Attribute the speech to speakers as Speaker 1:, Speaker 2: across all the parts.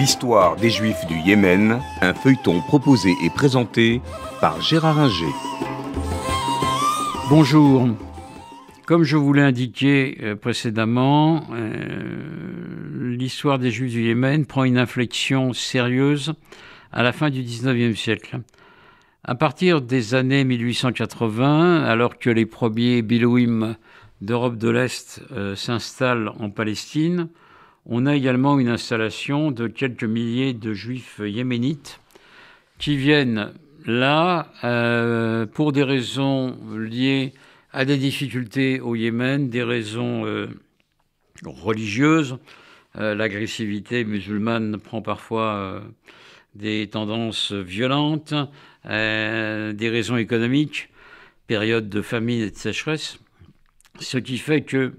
Speaker 1: L'histoire des Juifs du Yémen, un feuilleton proposé et présenté par Gérard Inger.
Speaker 2: Bonjour. Comme je vous l'ai indiqué précédemment, l'histoire des Juifs du Yémen prend une inflexion sérieuse à la fin du XIXe siècle. À partir des années 1880, alors que les premiers Bilouim d'Europe de l'Est s'installent en Palestine, on a également une installation de quelques milliers de Juifs yéménites qui viennent là pour des raisons liées à des difficultés au Yémen, des raisons religieuses. L'agressivité musulmane prend parfois des tendances violentes, des raisons économiques, période de famine et de sécheresse, ce qui fait que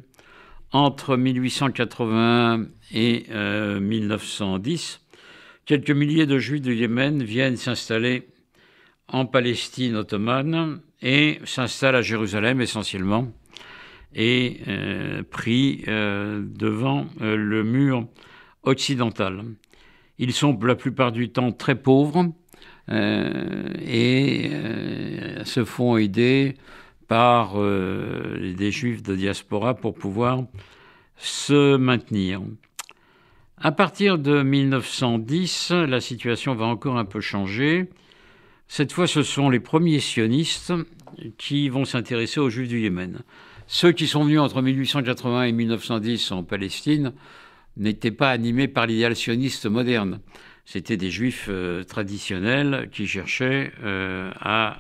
Speaker 2: entre 1881 et 1910, quelques milliers de Juifs du Yémen viennent s'installer en Palestine ottomane et s'installent à Jérusalem essentiellement et pris devant le mur occidental. Ils sont la plupart du temps très pauvres et se font aider par des Juifs de diaspora pour pouvoir se maintenir. À partir de 1910, la situation va encore un peu changer. Cette fois, ce sont les premiers sionistes qui vont s'intéresser aux Juifs du Yémen. Ceux qui sont venus entre 1880 et 1910 en Palestine n'étaient pas animés par l'idéal sioniste moderne. C'était des Juifs traditionnels qui cherchaient à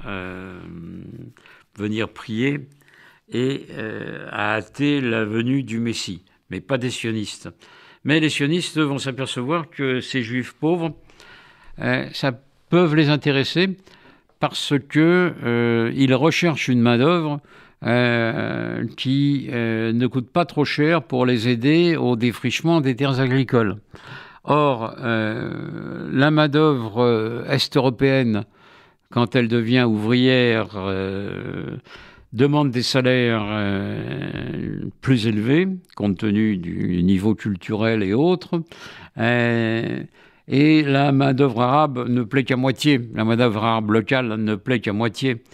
Speaker 2: venir prier et à hâter la venue du Messie, mais pas des sionistes. Mais les sionistes vont s'apercevoir que ces Juifs pauvres, ça peuvent les intéresser parce qu'ils recherchent une main-d'œuvre qui ne coûte pas trop cher pour les aider au défrichement des terres agricoles. Or, la main-d'œuvre est-européenne, quand elle devient ouvrière, demande des salaires plus élevés, compte tenu du niveau culturel et autres. Et la main-d'œuvre arabe ne plaît qu'à moitié. La main-d'œuvre arabe locale ne plaît qu'à moitié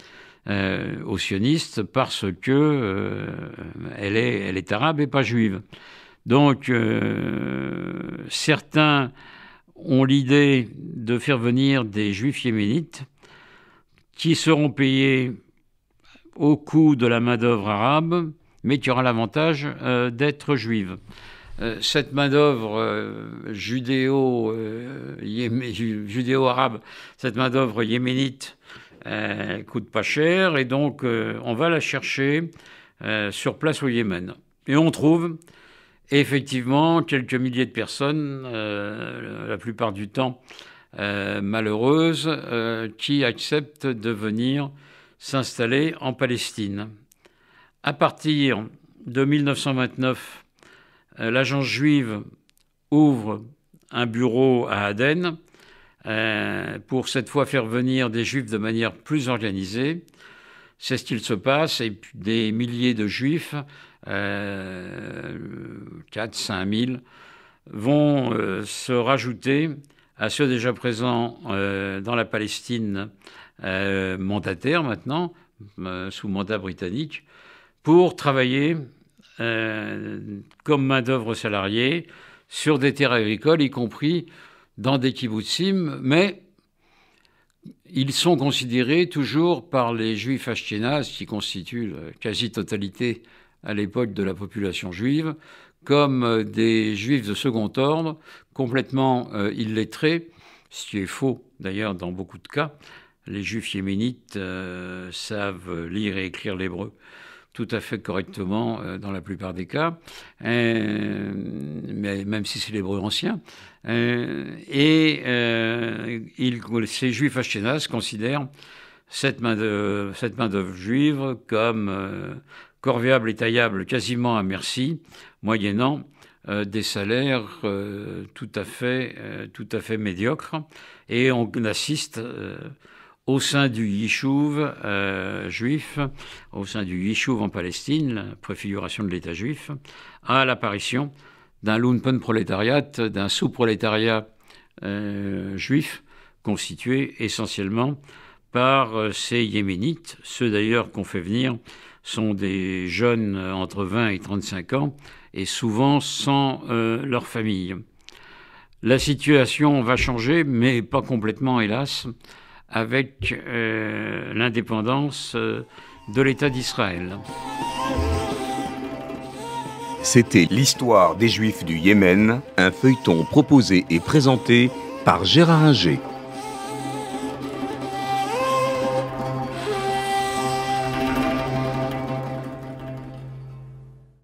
Speaker 2: aux sionistes parce que elle est arabe et pas juive. Donc, certains ont l'idée de faire venir des juifs yéménites qui seront payés au coût de la main-d'œuvre arabe, mais qui aura l'avantage d'être juive. Cette main-d'œuvre judéo-arabe, cette main-d'œuvre yéménite, coûte pas cher, et donc on va la chercher sur place au Yémen. Et on trouve effectivement quelques milliers de personnes, la plupart du temps malheureuses, qui acceptent de venir s'installer en Palestine. À partir de 1929, l'agence juive ouvre un bureau à Aden pour cette fois faire venir des Juifs de manière plus organisée. C'est ce qu'il se passe, et puis des milliers de Juifs, 4-5 000, vont se rajouter à ceux déjà présents dans la Palestine mandataire maintenant, sous mandat britannique, pour travailler comme main-d'œuvre salariée sur des terres agricoles, y compris dans des kibbutzim, mais ils sont considérés toujours par les Juifs ashkénazes, qui constituent la quasi-totalité à l'époque de la population juive, comme des Juifs de second ordre, complètement illettrés, ce qui est faux d'ailleurs dans beaucoup de cas. Les Juifs yéménites savent lire et écrire l'hébreu tout à fait correctement dans la plupart des cas, mais même si c'est l'hébreu ancien. Ces Juifs ashkénazes considèrent cette main-d'œuvre juive comme corvéable et taillable quasiment à merci, moyennant des salaires tout à fait médiocres. Et on assiste au sein du Yishuv juif, au sein du Yishuv en Palestine, la préfiguration de l'État juif, à l'apparition d'un lumpenprolétariat, d'un sous-prolétariat juifs, constitués essentiellement par ces Yéménites. Ceux d'ailleurs qu'on fait venir sont des jeunes entre 20 et 35 ans et souvent sans leur famille. La situation va changer, mais pas complètement, hélas, avec l'indépendance de l'État d'Israël.
Speaker 1: C'était l'histoire des Juifs du Yémen, un feuilleton proposé et présenté par Gérard Inger.